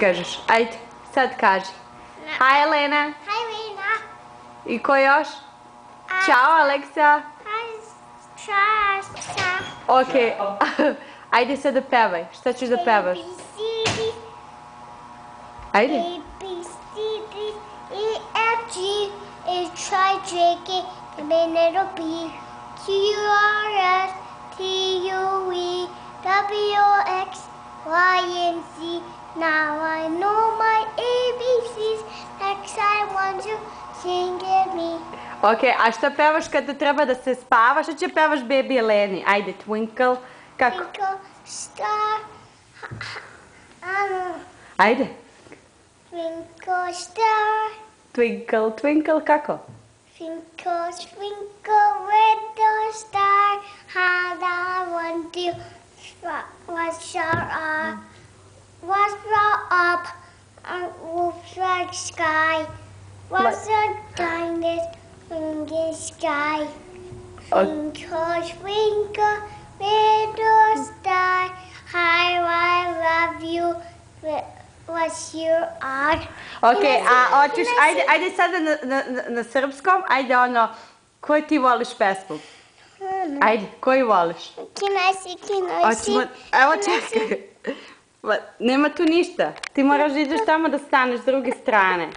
Kažeš, ajde, sad kaži. Hi, Elena. Hi, Lena. I ko još? Ćao, Aleksa. Hi, Sasha. Ok, ajde sad da pevaj. Šta ćeš da pevaš? Ajde. A, B, C, D, E, F, G, H, I, J, K, L, M, N, O, P, Q, R, S, T, U, V, W, X, Y, and Z. Now I know my ABCs. Next I want to sing it me. Ok, a šta pevaš kada treba da se spava? Šta će pevaš bebi Eleni? Ajde, Twinkle. Kako? Twinkle star. Ajde. Twinkle star. Twinkle, twinkle, kako? Twinkle, twinkle, little star. How I want to watch up and looks like sky. What's the kindest in the sky? Twinkle, twinkle, little star. How I love you. What's your art? Ok, a hoćeš, ajde sada na srpskom, ajde ono, koju ti voliš pesmu? Ajde, koju voliš? Kinesi. Evo čekaj. Nema tu ništa. Ti moraš da ideš tamo da staneš s druge strane.